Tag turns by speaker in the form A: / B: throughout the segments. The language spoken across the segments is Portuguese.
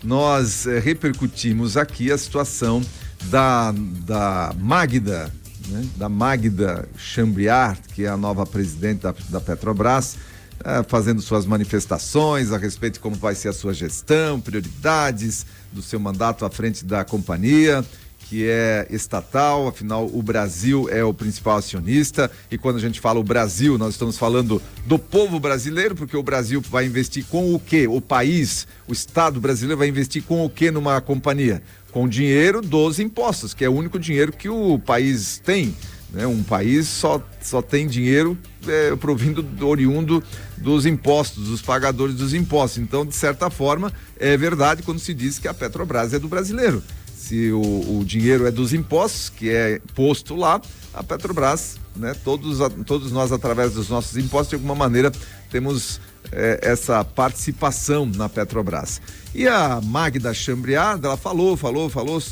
A: nós repercutimos aqui a situação da Magda, né? Da Magda Chambriard, que é a nova presidente da Petrobras, fazendo suas manifestações a respeito de como vai ser a sua gestão, prioridades do seu mandato à frente da companhia, que é estatal. Afinal, o Brasil é o principal acionista, e quando a gente fala o Brasil, nós estamos falando do povo brasileiro, porque o Brasil vai investir com o quê? O país, o Estado brasileiro vai investir com o quê numa companhia? Com dinheiro dos impostos, que é o único dinheiro que o país tem, né? Um país só tem dinheiro provindo oriundo dos impostos, dos pagadores dos impostos. Então, de certa forma, é verdade quando se diz que a Petrobras é do brasileiro. Se o dinheiro é dos impostos, que é posto lá, a Petrobras, né? Todos nós, através dos nossos impostos, de alguma maneira, temos essa participação na Petrobras. E a Magda Chambriard, ela falou,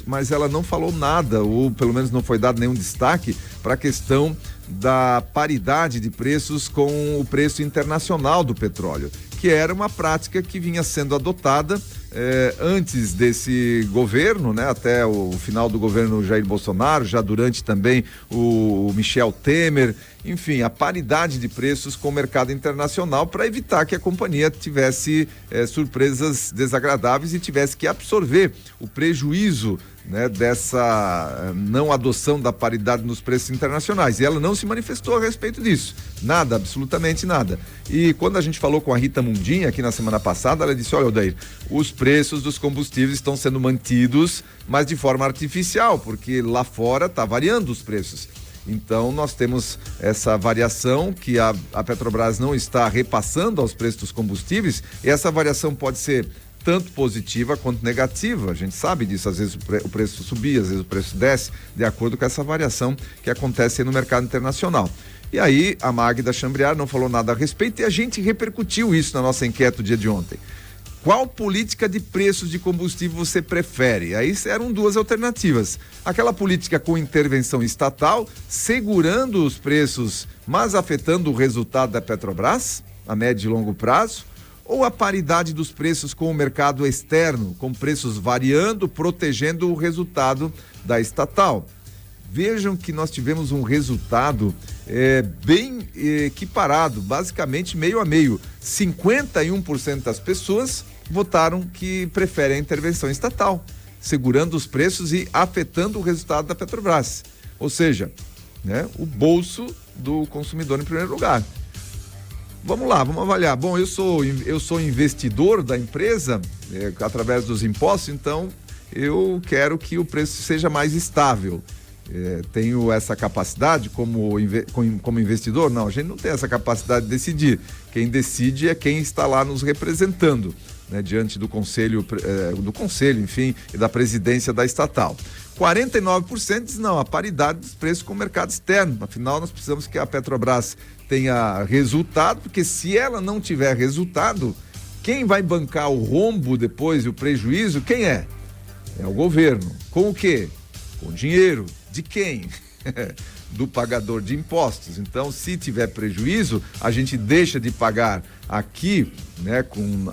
A: mas ela não falou nada, ou pelo menos não foi dado nenhum destaque para a questão da paridade de preços com o preço internacional do petróleo, que era uma prática que vinha sendo adotada antes desse governo, né? Até o final do governo Jair Bolsonaro, já durante também o Michel Temer, enfim, a paridade de preços com o mercado internacional para evitar que a companhia tivesse surpresas desagradáveis e tivesse que absorver o prejuízo, né, dessa não adoção da paridade nos preços internacionais. E ela não se manifestou a respeito disso. Nada, absolutamente nada. E quando a gente falou com a Rita Mundinha aqui na semana passada, ela disse: olha, Odair, os preços dos combustíveis estão sendo mantidos, mas de forma artificial, porque lá fora está variando os preços. Então nós temos essa variação que a Petrobras não está repassando aos preços dos combustíveis, e essa variação pode ser tanto positiva quanto negativa. A gente sabe disso, às vezes o preço subia, às vezes o preço desce, de acordo com essa variação que acontece no mercado internacional. E aí a Magda Chambriard não falou nada a respeito, e a gente repercutiu isso na nossa enquete do dia de ontem. Qual política de preços de combustível você prefere? Aí eram duas alternativas. Aquela política com intervenção estatal, segurando os preços, mas afetando o resultado da Petrobras, a médio e longo prazo, ou a paridade dos preços com o mercado externo, com preços variando, protegendo o resultado da estatal. Vejam que nós tivemos um resultado bem equiparado, basicamente meio a meio. 51% das pessoas votaram que preferem a intervenção estatal, segurando os preços e afetando o resultado da Petrobras. Ou seja, né, o bolso do consumidor em primeiro lugar. Vamos lá, vamos avaliar. Bom, eu sou investidor da empresa através dos impostos, então eu quero que o preço seja mais estável. Tenho essa capacidade como investidor? Não, a gente não tem essa capacidade de decidir. Quem decide é quem está lá nos representando, né, diante do conselho, enfim, e da presidência da estatal. 49% diz não, a paridade dos preços com o mercado externo. Afinal, nós precisamos que a Petrobras tenha resultado, porque se ela não tiver resultado, quem vai bancar o rombo depois e o prejuízo, quem é? É o governo. Com o quê? Com dinheiro. De quem? Do pagador de impostos. Então, se tiver prejuízo, a gente deixa de pagar aqui, né, com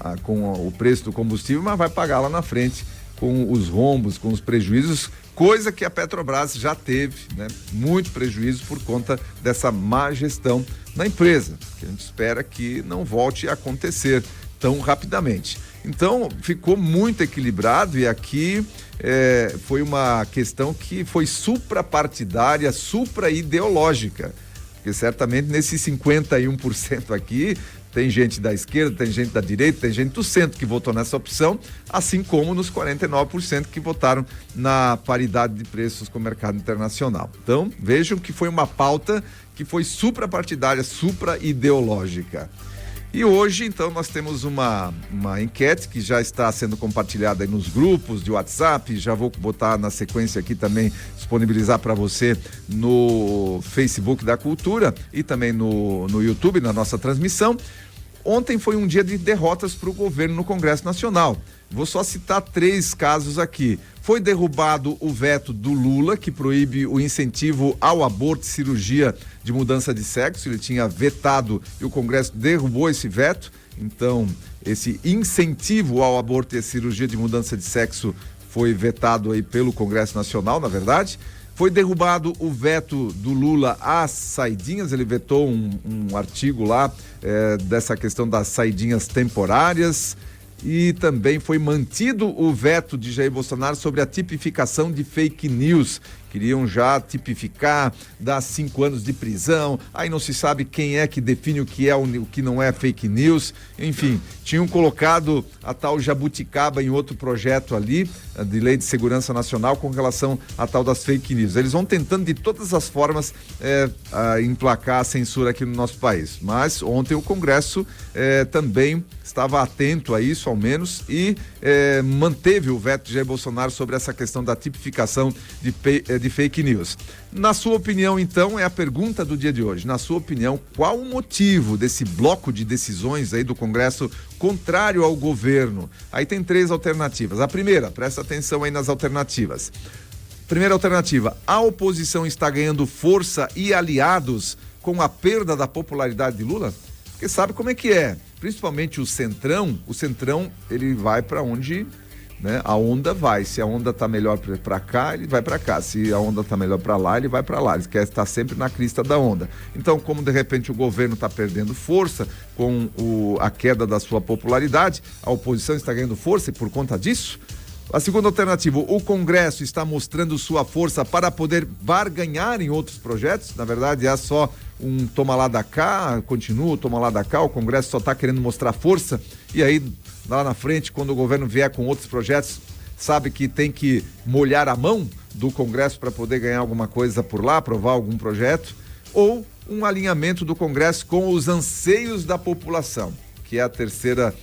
A: o preço do combustível, mas vai pagar lá na frente com os rombos, com os prejuízos, coisa que a Petrobras já teve, né, muito prejuízo por conta dessa má gestão na empresa, que a gente espera que não volte a acontecer tão rapidamente. Então, ficou muito equilibrado, e aqui foi uma questão que foi suprapartidária, supra-ideológica, porque certamente nesses 51% aqui tem gente da esquerda, tem gente da direita, tem gente do centro que votou nessa opção, assim como nos 49% que votaram na paridade de preços com o mercado internacional. Então, vejam que foi uma pauta que foi suprapartidária, supra-ideológica. E hoje, então, nós temos uma enquete que já está sendo compartilhada aí nos grupos de WhatsApp. Já vou botar na sequência aqui também, disponibilizar para você no Facebook da Cultura e também no YouTube, na nossa transmissão. Ontem foi um dia de derrotas para o governo no Congresso Nacional. Vou só citar 3 casos aqui. Foi derrubado o veto do Lula, que proíbe o incentivo ao aborto e cirurgia de mudança de sexo. Ele tinha vetado e o Congresso derrubou esse veto. Então, esse incentivo ao aborto e a cirurgia de mudança de sexo foi vetado aí pelo Congresso Nacional, na verdade. Foi derrubado o veto do Lula às saidinhas, ele vetou um artigo lá dessa questão das saidinhas temporárias. E também foi mantido o veto de Jair Bolsonaro sobre a tipificação de fake news. Queriam já tipificar, dar 5 anos de prisão, aí não se sabe quem é que define o que é o que não é fake news. Enfim, tinham colocado a tal jabuticaba em outro projeto ali, de lei de segurança nacional, com relação a tal das fake news. Eles vão tentando de todas as formas emplacar a censura aqui no nosso país. Mas ontem o Congresso também estava atento a isso, ao menos, e manteve o veto de Jair Bolsonaro sobre essa questão da tipificação de fake news. Na sua opinião, então, é a pergunta do dia de hoje. Na sua opinião, qual o motivo desse bloco de decisões aí do Congresso contrário ao governo? Aí tem 3 alternativas. A primeira, presta atenção aí nas alternativas. Primeira alternativa, a oposição está ganhando força e aliados com a perda da popularidade de Lula? Porque sabe como é que é? Principalmente o Centrão ele vai para onde, né, a onda vai. Se a onda tá melhor para cá, ele vai para cá. Se a onda tá melhor para lá, ele vai para lá. Ele quer estar sempre na crista da onda. Então, como de repente o governo está perdendo força com a queda da sua popularidade, a oposição está ganhando força e por conta disso. A segunda alternativa, o Congresso está mostrando sua força para poder barganhar em outros projetos. Na verdade, é só um toma lá da cá, continua, toma lá da cá. O Congresso só está querendo mostrar força. E aí, lá na frente, quando o governo vier com outros projetos, sabe que tem que molhar a mão do Congresso para poder ganhar alguma coisa por lá, aprovar algum projeto. Ou um alinhamento do Congresso com os anseios da população, que é a terceira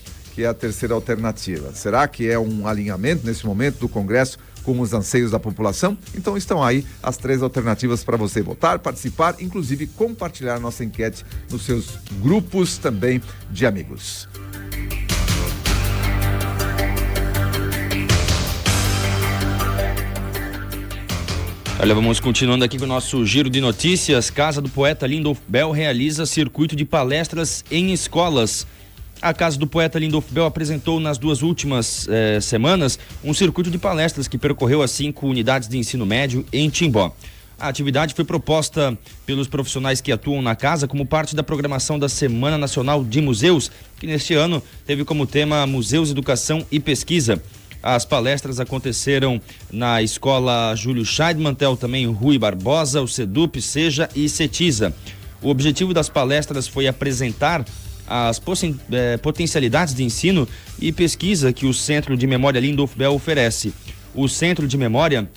A: alternativa. Será que é um alinhamento nesse momento do Congresso com os anseios da população? Então estão aí as 3 alternativas para você votar, participar, inclusive compartilhar nossa enquete nos seus grupos também de amigos.
B: Olha, vamos continuando aqui com o nosso giro de notícias. Casa do Poeta Lindolf Bell realiza circuito de palestras em escolas. A Casa do Poeta Lindolf Bell apresentou nas 2 últimas semanas um circuito de palestras que percorreu as 5 unidades de ensino médio em Timbó. A atividade foi proposta pelos profissionais que atuam na casa como parte da programação da Semana Nacional de Museus, que neste ano teve como tema Museus, Educação e Pesquisa. As palestras aconteceram na Escola Júlio Scheidmantel, também Rui Barbosa, o SEDUP, SEJA e CETISA. O objetivo das palestras foi apresentar as potencialidades de ensino e pesquisa que o Centro de Memória Lindolf Bell oferece. O Centro de Memória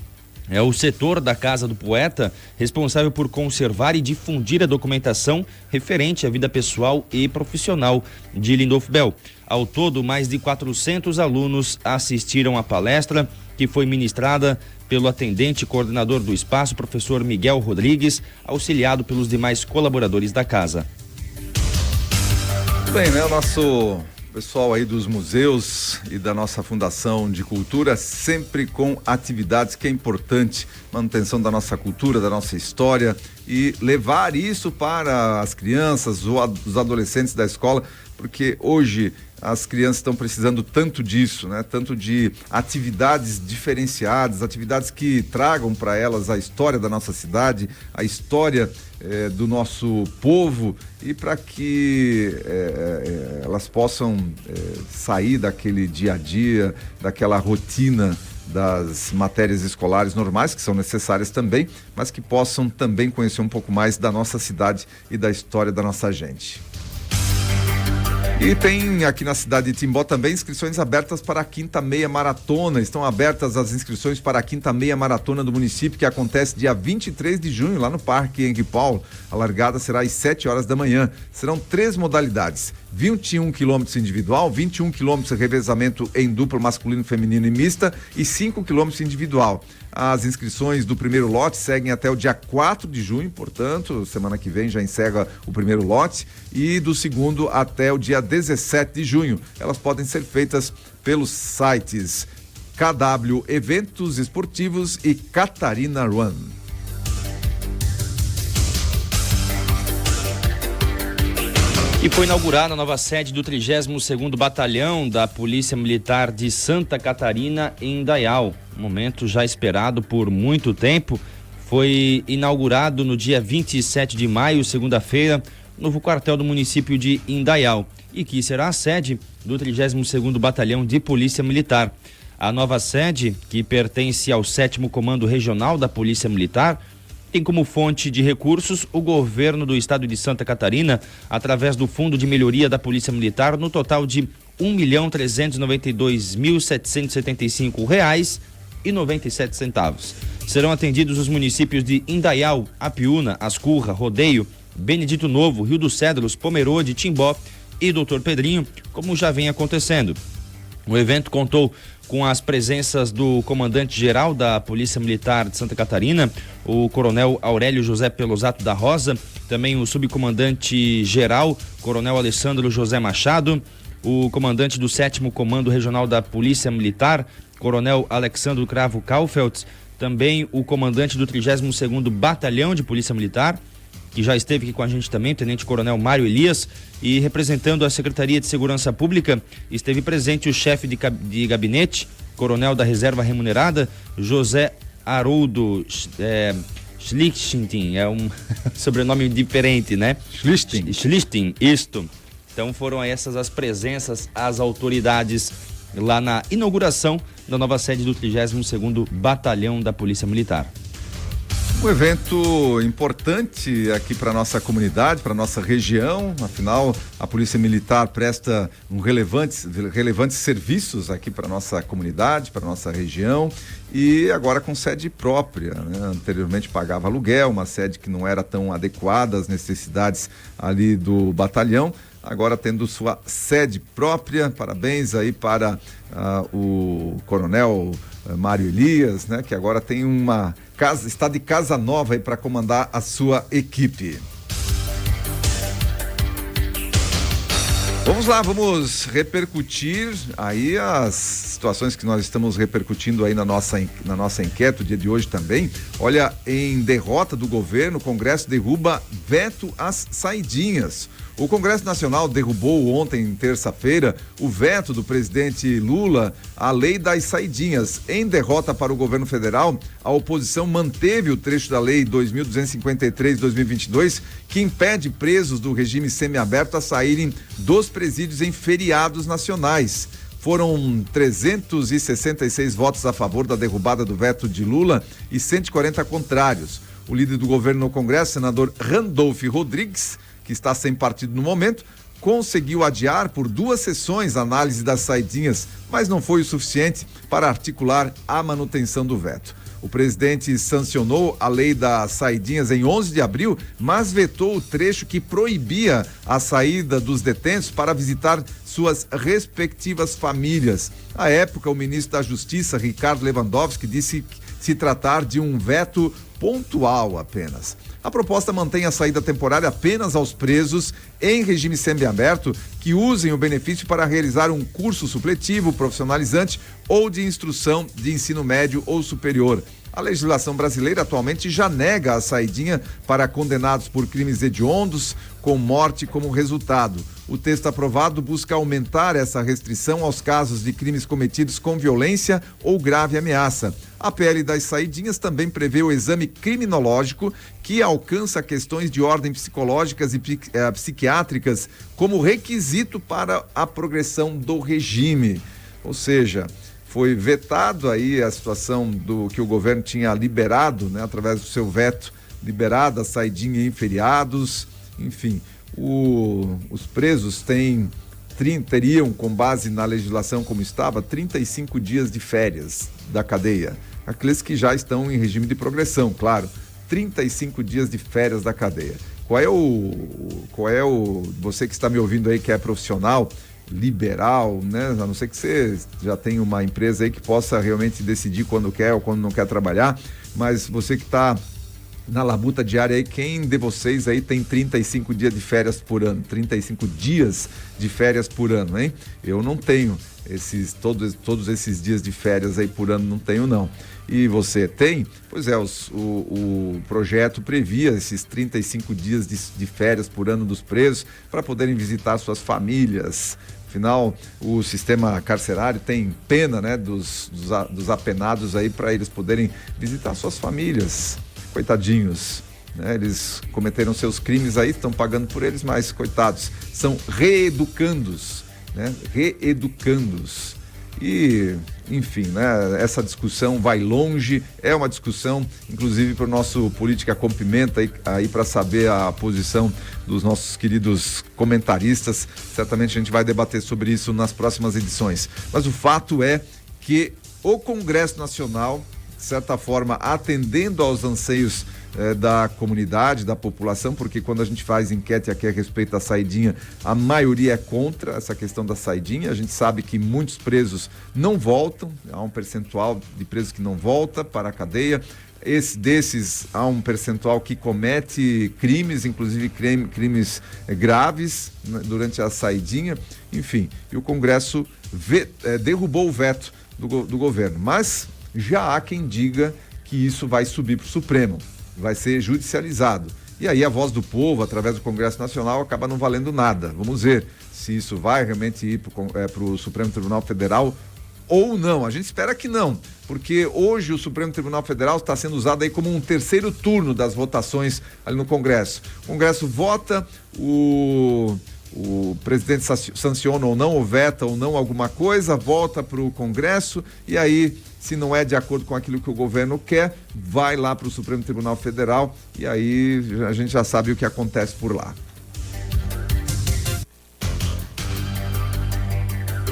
B: é o setor da Casa do Poeta responsável por conservar e difundir a documentação referente à vida pessoal e profissional de Lindolf Bell. Ao todo, mais de 400 alunos assistiram à palestra, que foi ministrada pelo atendente e coordenador do espaço, professor Miguel Rodrigues, auxiliado pelos demais colaboradores da casa.
A: Bem, né, o nosso pessoal aí dos museus e da nossa Fundação de Cultura, sempre com atividades que é importante, manutenção da nossa cultura, da nossa história, e levar isso para as crianças ou os adolescentes da escola, porque hoje as crianças estão precisando tanto disso, né? Tanto de atividades diferenciadas, atividades que tragam para elas a história da nossa cidade, a história do nosso povo, e para que elas possam sair daquele dia a dia, daquela rotina das matérias escolares normais, que são necessárias também, mas que possam também conhecer um pouco mais da nossa cidade e da história da nossa gente. E tem aqui na cidade de Timbó também inscrições abertas para a 5ª Meia Maratona. Estão abertas as inscrições para a 5ª Meia Maratona do município, que acontece dia 23 de junho, lá no Parque Henrique Paulo. A largada será às 7 horas da manhã. Serão 3 modalidades: 21 quilômetros individual, 21 quilômetros revezamento em duplo masculino, feminino e mista, e 5 quilômetros individual. As inscrições do primeiro lote seguem até o dia 4 de junho, portanto, semana que vem já encerra o primeiro lote, e do segundo até o dia 17 de junho. Elas podem ser feitas pelos sites KW Eventos Esportivos e Catarina Run.
B: E foi inaugurada a nova sede do 32º Batalhão da Polícia Militar de Santa Catarina, em Indaial. Um momento já esperado por muito tempo. Foi inaugurado no dia 27 de maio, segunda-feira, o novo quartel do município de Indaial, e que será a sede do 32º Batalhão de Polícia Militar. A nova sede, que pertence ao 7º Comando Regional da Polícia Militar, tem como fonte de recursos o governo do estado de Santa Catarina, através do Fundo de Melhoria da Polícia Militar, no total de R$ 1.392.775,97. Serão atendidos os municípios de Indaial, Apiúna, Ascurra, Rodeio, Benedito Novo, Rio dos Cedros, Pomerode, Timbó e Doutor Pedrinho, como já vem acontecendo. O evento contou com as presenças do comandante-geral da Polícia Militar de Santa Catarina, o coronel Aurélio José Pelosato da Rosa, também o subcomandante-geral, coronel Alessandro José Machado, o comandante do 7º Comando Regional da Polícia Militar, coronel Alexandro Cravo Kaufeld, também o comandante do 32º Batalhão de Polícia Militar, que já esteve aqui com a gente também, o tenente-coronel Mário Elias, e representando a Secretaria de Segurança Pública, esteve presente o chefe de gabinete, coronel da Reserva Remunerada, José Haroldo Schlichting, é um sobrenome diferente, né? Schlichting, isto. Então foram essas as presenças, as autoridades lá na inauguração da nova sede do 32º Batalhão da Polícia Militar.
A: Um evento importante aqui para nossa comunidade, para nossa região. Afinal, a Polícia Militar presta relevantes serviços aqui para nossa comunidade, para nossa região, e agora com sede própria, né? Anteriormente pagava aluguel, uma sede que não era tão adequada às necessidades ali do batalhão. Agora tendo sua sede própria. Parabéns aí para o coronel Mário Elias, né? Que agora tem uma casa, está de casa nova aí para comandar a sua equipe. Vamos lá, vamos repercutir aí as situações que nós estamos repercutindo aí na nossa enquete, o dia de hoje também. Olha, em derrota do governo, o Congresso derruba veto às saidinhas. O Congresso Nacional derrubou ontem, terça-feira, o veto do presidente Lula à lei das saidinhas. Em derrota para o governo federal, a oposição manteve o trecho da lei 2.253/2022, que impede presos do regime semiaberto a saírem dos presídios em feriados nacionais. Foram 366 votos a favor da derrubada do veto de Lula e 140 contrários. O líder do governo no Congresso, senador Randolph Rodrigues, que está sem partido no momento, conseguiu adiar por 2 sessões a análise das saidinhas, mas não foi o suficiente para articular a manutenção do veto. O presidente sancionou a lei das saidinhas em 11 de abril, mas vetou o trecho que proibia a saída dos detentos para visitar suas respectivas famílias. À época, o ministro da Justiça, Ricardo Lewandowski, disse se tratar de um veto pontual apenas. A proposta mantém a saída temporária apenas aos presos em regime semiaberto que usem o benefício para realizar um curso supletivo, profissionalizante ou de instrução de ensino médio ou superior. A legislação brasileira atualmente já nega a saidinha para condenados por crimes hediondos, com morte como resultado. O texto aprovado busca aumentar essa restrição aos casos de crimes cometidos com violência ou grave ameaça. A PL das saidinhas também prevê o exame criminológico, que alcança questões de ordem psicológicas e psiquiátricas como requisito para a progressão do regime. Ou seja, foi vetado aí a situação do que o governo tinha liberado, né, através do seu veto, liberada a saidinha em feriados. Enfim, os presos teriam, com base na legislação como estava, 35 dias de férias da cadeia. Aqueles que já estão em regime de progressão, claro, 35 dias de férias da cadeia. Qual é o você que está me ouvindo aí, que é profissional liberal, né? A não ser que você já tenha uma empresa aí que possa realmente decidir quando quer ou quando não quer trabalhar, mas você que está na labuta diária aí, quem de vocês aí tem 35 dias de férias por ano? 35 dias de férias por ano, hein? Eu não tenho todos esses dias de férias aí por ano, não tenho não. E você tem? Pois é, o projeto previa esses 35 dias de férias por ano dos presos para poderem visitar suas famílias. Afinal, o sistema carcerário tem pena, né, dos apenados aí, para eles poderem visitar suas famílias. Coitadinhos, né? Eles cometeram seus crimes aí, estão pagando por eles, mas coitados, são reeducandos, né? Reeducandos. E, enfim, né? Essa discussão vai longe, é uma discussão, inclusive, para o nosso Política com Pimenta, aí para saber a posição dos nossos queridos comentaristas. Certamente a gente vai debater sobre isso nas próximas edições. Mas o fato é que o Congresso Nacional, de certa forma, atendendo aos anseios da comunidade, da população, porque quando a gente faz enquete aqui a respeito da saidinha, a maioria é contra essa questão da saidinha. A gente sabe que muitos presos não voltam, há um percentual de presos que não volta para a cadeia. Desses, há um percentual que comete crimes, inclusive crimes graves, né, durante a saidinha. Enfim, e o Congresso derrubou o veto do governo, mas já há quem diga que isso vai subir para o Supremo, vai ser judicializado. E aí a voz do povo, através do Congresso Nacional, acaba não valendo nada. Vamos ver se isso vai realmente ir para o Supremo Tribunal Federal ou não. A gente espera que não, porque hoje o Supremo Tribunal Federal está sendo usado aí como um terceiro turno das votações ali no Congresso. O Congresso vota, o presidente sanciona ou não, ou veta ou não alguma coisa, volta para o Congresso, e aí, se não é de acordo com aquilo que o governo quer, vai lá para o Supremo Tribunal Federal, e aí a gente já sabe o que acontece por lá.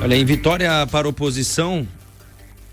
B: Olha, em vitória para a oposição,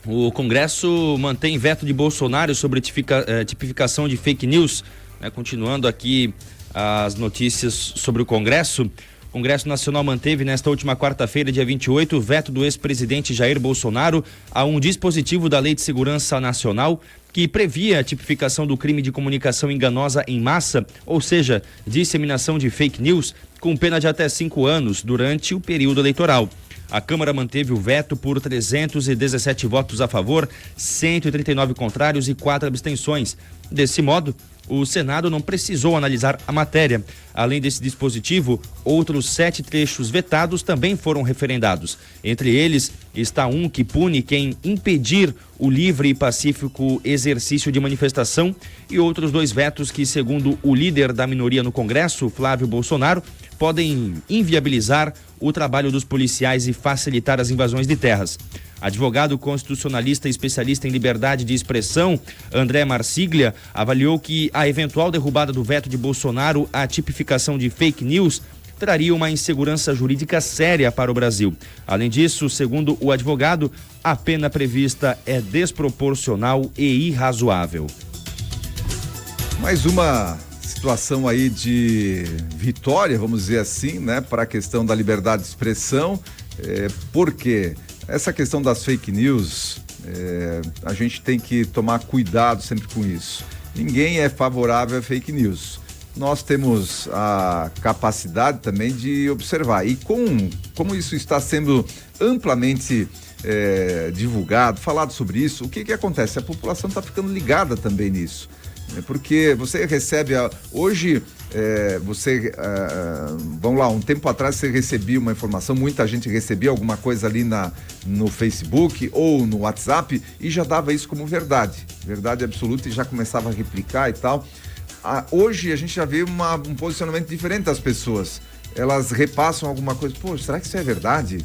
B: o Congresso mantém veto de Bolsonaro sobre tipificação de fake news, né? Continuando aqui as notícias sobre o Congresso. O Congresso Nacional manteve nesta última quarta-feira, dia 28, o veto do ex-presidente Jair Bolsonaro a um dispositivo da Lei de Segurança Nacional que previa a tipificação do crime de comunicação enganosa em massa, ou seja, disseminação de fake news, com pena de até 5 anos durante o período eleitoral. A Câmara manteve o veto por 317 votos a favor, 139 contrários e 4 abstenções. Desse modo, o Senado não precisou analisar a matéria. Além desse dispositivo, outros 7 trechos vetados também foram referendados. Entre eles está um que pune quem impedir o livre e pacífico exercício de manifestação e outros 2 vetos que, segundo o líder da minoria no Congresso, Flávio Bolsonaro, podem inviabilizar o trabalho dos policiais e facilitar as invasões de terras. Advogado constitucionalista e especialista em liberdade de expressão, André Marsiglia, avaliou que a eventual derrubada do veto de Bolsonaro à tipificação de fake news traria uma insegurança jurídica séria para o Brasil. Além disso, segundo o advogado, a pena prevista é desproporcional e irrazoável.
A: Mais uma situação aí de vitória, vamos dizer assim, né, para a questão da liberdade de expressão, porque essa questão das fake news, a gente tem que tomar cuidado sempre com isso. Ninguém é favorável a fake news. Nós temos a capacidade também de observar. E como isso está sendo amplamente divulgado, falado sobre isso, o que acontece? A população está ficando ligada também nisso. Porque você recebe, hoje, vamos lá, um tempo atrás você recebia uma informação, muita gente recebia alguma coisa ali no Facebook ou no WhatsApp e já dava isso como verdade absoluta, e já começava a replicar e tal. Hoje a gente já vê um posicionamento diferente das pessoas. Elas repassam alguma coisa, pô, será que isso é verdade?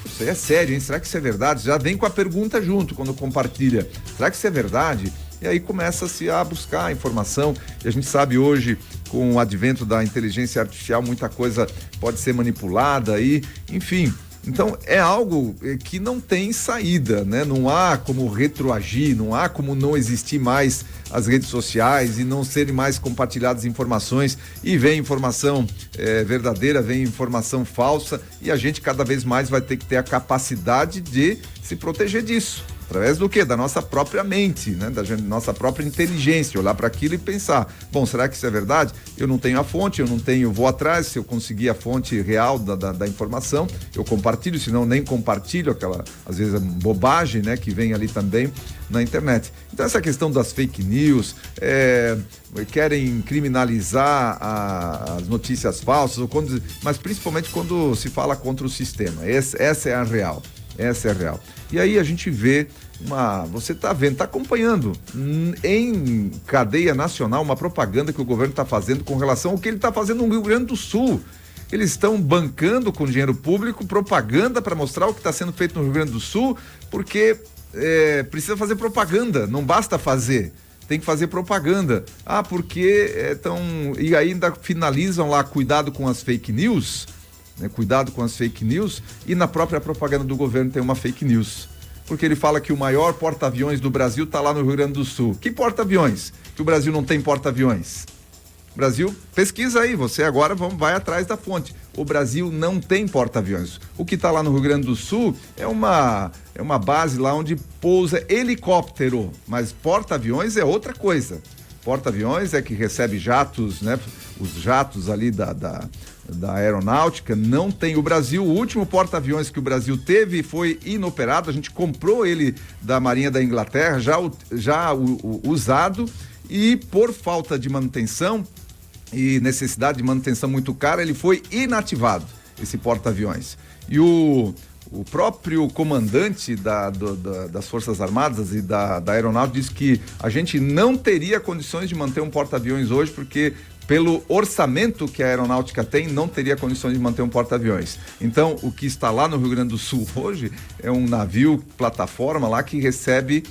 A: Isso aí é sério, hein? Será que isso é verdade? Já vem com a pergunta junto quando compartilha. Será que isso é verdade? E aí começa-se a buscar informação, e a gente sabe hoje, com o advento da inteligência artificial, muita coisa pode ser manipulada aí, enfim. Então é algo que não tem saída, né? Não há como retroagir, não há como não existir mais as redes sociais e não serem mais compartilhadas informações, e vem informação verdadeira, vem informação falsa, e a gente cada vez mais vai ter que ter a capacidade de se proteger disso. Através do quê? Da nossa própria mente, né? Nossa própria inteligência, olhar para aquilo e pensar, bom, será que isso é verdade? Eu não tenho a fonte, vou atrás, se eu conseguir a fonte real da informação, eu compartilho, senão nem compartilho aquela, às vezes, bobagem, né? Que vem ali também na internet. Então essa questão das fake news, querem criminalizar as notícias falsas, mas principalmente quando se fala contra o sistema. Essa é a real. Essa é a real. E aí a gente vê você está vendo, está acompanhando em cadeia nacional uma propaganda que o governo está fazendo com relação ao que ele está fazendo no Rio Grande do Sul. Eles estão bancando com dinheiro público propaganda para mostrar o que está sendo feito no Rio Grande do Sul, porque precisa fazer propaganda, não basta fazer, tem que fazer propaganda. Porque e ainda finalizam lá, cuidado com as fake news, né? Cuidado com as fake news, e na própria propaganda do governo tem uma fake news, porque ele fala que o maior porta-aviões do Brasil está lá no Rio Grande do Sul. Que porta-aviões? Que o Brasil não tem porta-aviões. Brasil, pesquisa aí, você agora vai atrás da fonte. O Brasil não tem porta-aviões. O que está lá no Rio Grande do Sul é uma base lá onde pousa helicóptero, mas porta-aviões é outra coisa. Porta-aviões é que recebe jatos, né? Os jatos ali da aeronáutica. Não tem. O Brasil, o último porta-aviões que o Brasil teve foi inoperado. A gente comprou ele da Marinha da Inglaterra, já usado, e por falta de manutenção e necessidade de manutenção muito cara, ele foi inativado, esse porta-aviões. E o próprio comandante das Forças Armadas e da Aeronáutica disse que a gente não teria condições de manter um porta-aviões hoje, porque pelo orçamento que a aeronáutica tem, não teria condições de manter um porta-aviões. Então, o que está lá no Rio Grande do Sul hoje é um navio, plataforma lá, que recebe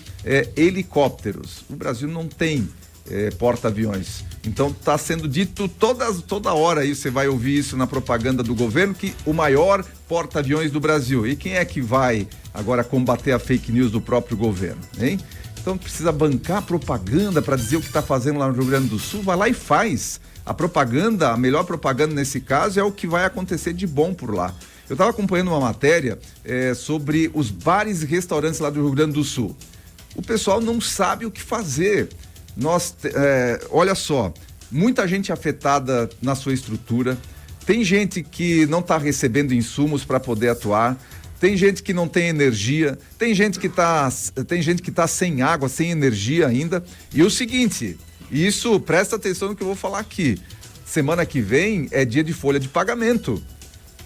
A: helicópteros. O Brasil não tem porta-aviões. Então está sendo dito toda hora aí, você vai ouvir isso na propaganda do governo, que o maior porta-aviões do Brasil. E quem é que vai agora combater a fake news do próprio governo, hein? Então precisa bancar propaganda para dizer o que está fazendo lá no Rio Grande do Sul, vai lá e faz. A propaganda, a melhor propaganda nesse caso é o que vai acontecer de bom por lá. Eu estava acompanhando uma matéria sobre os bares e restaurantes lá do Rio Grande do Sul. O pessoal não sabe o que fazer. Olha só, muita gente afetada na sua estrutura, tem gente que não está recebendo insumos para poder atuar, tem gente que não tem energia, tem gente que tá sem água, sem energia ainda. E o seguinte, isso, presta atenção no que eu vou falar aqui, semana que vem é dia de folha de pagamento.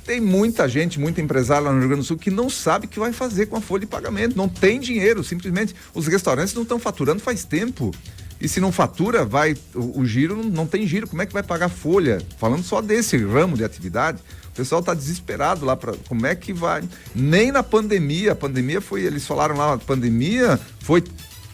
A: Tem muita gente, muito empresário lá no Rio Grande do Sul que não sabe o que vai fazer com a folha de pagamento, não tem dinheiro, simplesmente os restaurantes não estão faturando faz tempo. E se não fatura, o giro, não tem giro, como é que vai pagar folha? Falando só desse ramo de atividade, o pessoal está desesperado lá, como é que vai? Nem na pandemia, eles falaram lá, a pandemia foi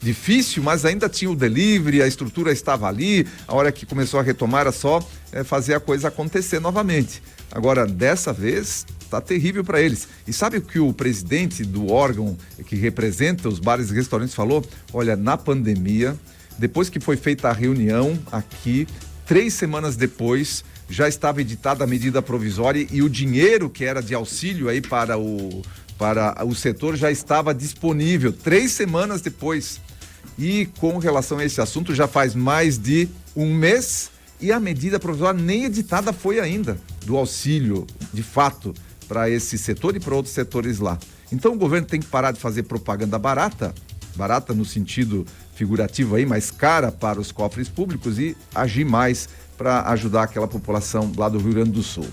A: difícil, mas ainda tinha o delivery, a estrutura estava ali, a hora que começou a retomar era só fazer a coisa acontecer novamente. Agora, dessa vez, tá terrível para eles. E sabe o que o presidente do órgão que representa os bares e restaurantes falou? Olha, na pandemia, depois que foi feita a reunião aqui, 3 semanas depois, já estava editada a medida provisória e o dinheiro que era de auxílio aí para o setor já estava disponível 3 semanas depois. E com relação a esse assunto, já faz mais de 1 mês e a medida provisória nem editada foi ainda, do auxílio, de fato, para esse setor e para outros setores lá. Então o governo tem que parar de fazer propaganda barata no sentido figurativo aí, mais cara para os cofres públicos, e agir mais para ajudar aquela população lá do Rio Grande do Sul.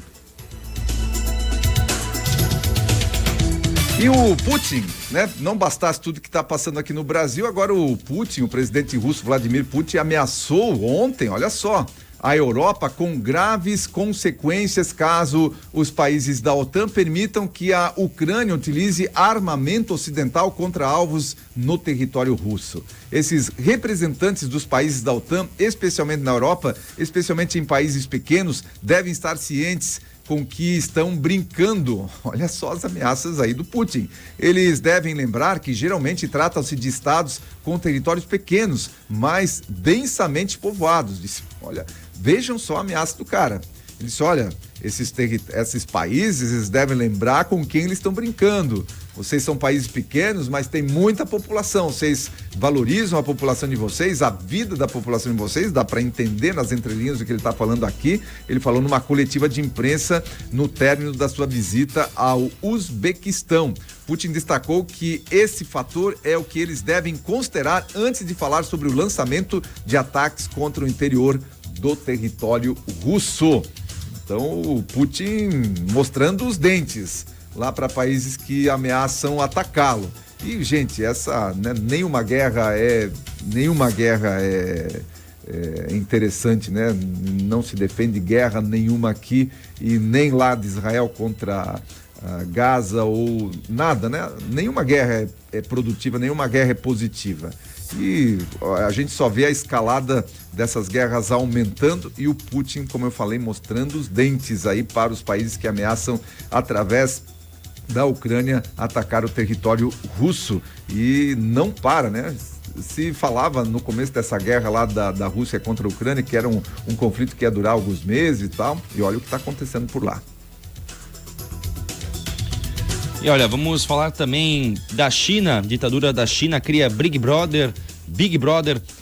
A: E o Putin, né? Não bastasse tudo que está passando aqui no Brasil, agora o Putin, o presidente russo Vladimir Putin, ameaçou ontem, olha só, a Europa com graves consequências caso os países da OTAN permitam que a Ucrânia utilize armamento ocidental contra alvos no território russo. Esses representantes dos países da OTAN, especialmente na Europa, especialmente em países pequenos, devem estar cientes com que estão brincando. Olha só as ameaças aí do Putin. Eles devem lembrar que geralmente tratam-se de estados com territórios pequenos, mas densamente povoados. Olha, vejam só a ameaça do cara. Ele disse, olha, esses países, eles devem lembrar com quem eles estão brincando. Vocês são países pequenos, mas tem muita população. Vocês valorizam a população de vocês, a vida da população de vocês. Dá para entender nas entrelinhas o que ele está falando aqui. Ele falou numa coletiva de imprensa no término da sua visita ao Uzbequistão. Putin destacou que esse fator é o que eles devem considerar antes de falar sobre o lançamento de ataques contra o interior do território russo. Então, o Putin mostrando os dentes lá para países que ameaçam atacá-lo. E, gente, nenhuma guerra é interessante, né? Não se defende guerra nenhuma aqui, e nem lá de Israel contra Gaza ou nada, né? Nenhuma guerra é produtiva, nenhuma guerra é positiva. E a gente só vê a escalada dessas guerras aumentando e o Putin, como eu falei, mostrando os dentes aí para os países que ameaçam, através da Ucrânia, atacar o território russo. E não para, né? Se falava no começo dessa guerra lá da Rússia contra a Ucrânia que era um conflito que ia durar alguns meses e tal, e olha o que está acontecendo por lá.
B: E olha, vamos falar também da China. A ditadura da China cria Big Brother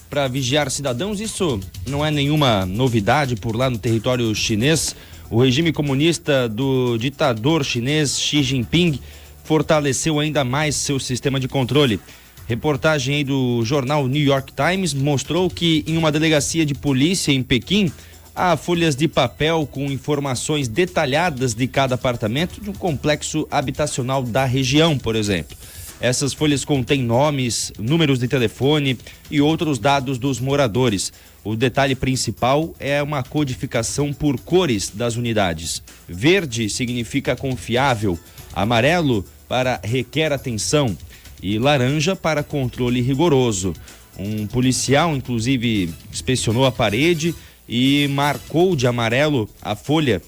B: para vigiar cidadãos. Isso não é nenhuma novidade por lá no território chinês. O regime comunista do ditador chinês Xi Jinping fortaleceu ainda mais seu sistema de controle. Reportagem aí do jornal New York Times mostrou que em uma delegacia de polícia em Pequim há folhas de papel com informações detalhadas de cada apartamento de um complexo habitacional da região, por exemplo. Essas folhas contêm nomes, números de telefone e outros dados dos moradores. O detalhe principal é uma codificação por cores das unidades. Verde significa confiável, amarelo para requer atenção e laranja para controle rigoroso. Um policial, inclusive, inspecionou a parede e marcou de amarelo a folha.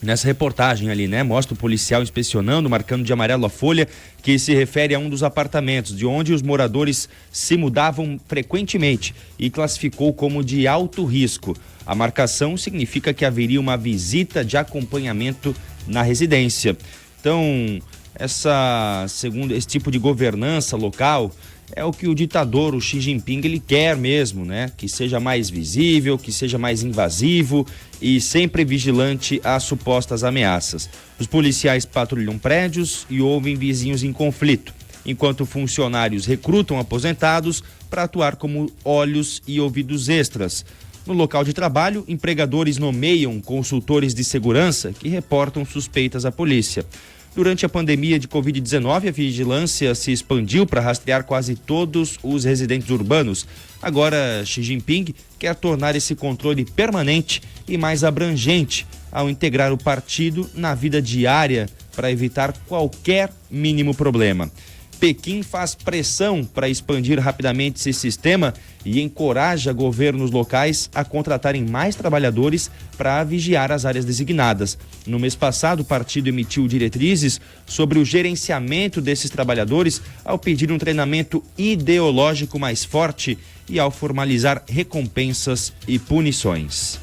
B: Nessa reportagem ali, né? Mostra o policial inspecionando, marcando de amarelo a folha, que se refere a um dos apartamentos, de onde os moradores se mudavam frequentemente, e classificou como de alto risco. A marcação significa que haveria uma visita de acompanhamento na residência. Então, esse tipo de governança local é o que o ditador, o Xi Jinping, ele quer mesmo, né? Que seja mais visível, que seja mais invasivo e sempre vigilante às supostas ameaças. Os policiais patrulham prédios e ouvem vizinhos em conflito, enquanto funcionários recrutam aposentados para atuar como olhos e ouvidos extras. No local de trabalho, empregadores nomeiam consultores de segurança que reportam suspeitas à polícia. Durante a pandemia de Covid-19, a vigilância se expandiu para rastrear quase todos os residentes urbanos. Agora, Xi Jinping quer tornar esse controle permanente e mais abrangente ao integrar o partido na vida diária para evitar qualquer mínimo problema. Pequim faz pressão para expandir rapidamente esse sistema e encoraja governos locais a contratarem mais trabalhadores para vigiar as áreas designadas. No mês passado, o partido emitiu diretrizes sobre o gerenciamento desses trabalhadores ao pedir um treinamento ideológico mais forte e ao formalizar recompensas e punições.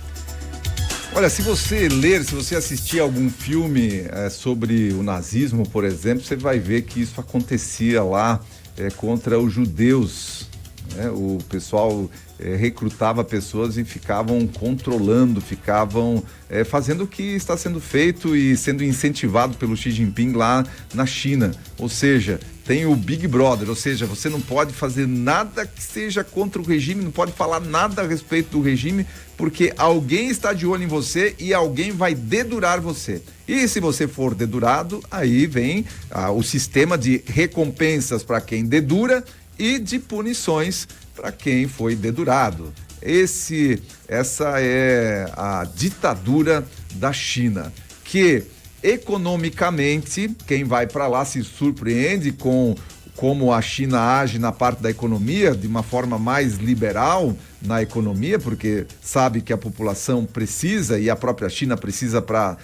A: Olha, se você assistir algum filme sobre o nazismo, por exemplo, você vai ver que isso acontecia lá contra os judeus. O pessoal recrutava pessoas e ficavam controlando, ficavam fazendo o que está sendo feito e sendo incentivado pelo Xi Jinping lá na China. Ou seja, tem o Big Brother, ou seja, você não pode fazer nada que seja contra o regime, não pode falar nada a respeito do regime, porque alguém está de olho em você e alguém vai dedurar você. E se você for dedurado, aí vem o sistema de recompensas para quem dedura e de punições para quem foi dedurado. Essa é a ditadura da China, que economicamente, quem vai para lá se surpreende com como a China age na parte da economia, de uma forma mais liberal na economia, porque sabe que a população precisa e a própria China precisa para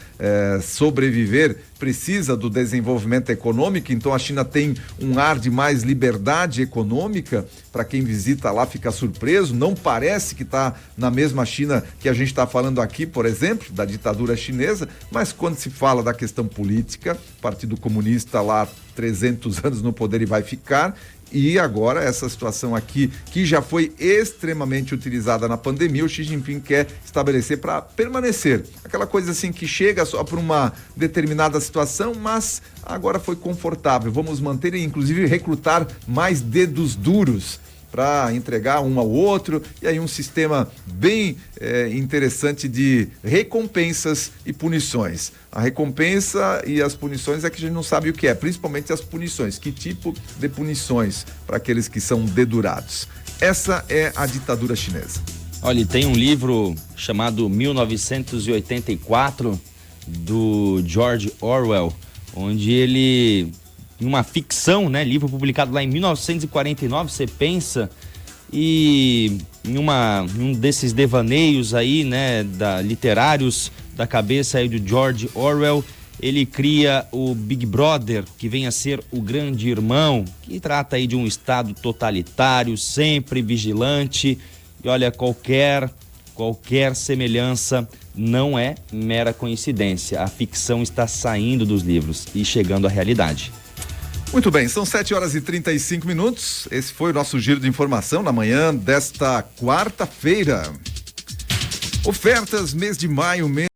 A: sobreviver, precisa do desenvolvimento econômico, então a China tem um ar de mais liberdade econômica. Para quem visita lá fica surpreso, não parece que está na mesma China que a gente está falando aqui, por exemplo, da ditadura chinesa, mas quando se fala da questão política, o Partido Comunista lá 300 anos no poder e vai ficar. E agora essa situação aqui, que já foi extremamente utilizada na pandemia, o Xi Jinping quer estabelecer para permanecer. Aquela coisa assim que chega só por uma determinada situação, mas agora foi confortável. Vamos manter e inclusive recrutar mais dedos duros para entregar um ao outro, e aí um sistema bem interessante de recompensas e punições. A recompensa e as punições é que a gente não sabe o que é, principalmente as punições. Que tipo de punições para aqueles que são dedurados? Essa é a ditadura chinesa.
B: Olha, tem um livro chamado 1984, do George Orwell, onde ele... uma ficção, né? Livro publicado lá em 1949, você pensa, e em um desses devaneios aí, né, literários da cabeça aí do George Orwell, ele cria o Big Brother, que vem a ser o grande irmão, que trata aí de um estado totalitário, sempre vigilante, e olha, qualquer semelhança não é mera coincidência. A ficção está saindo dos livros e chegando à realidade.
A: Muito bem, são 7h35. Esse foi o nosso giro de informação na manhã desta quarta-feira. Ofertas mês de maio, mês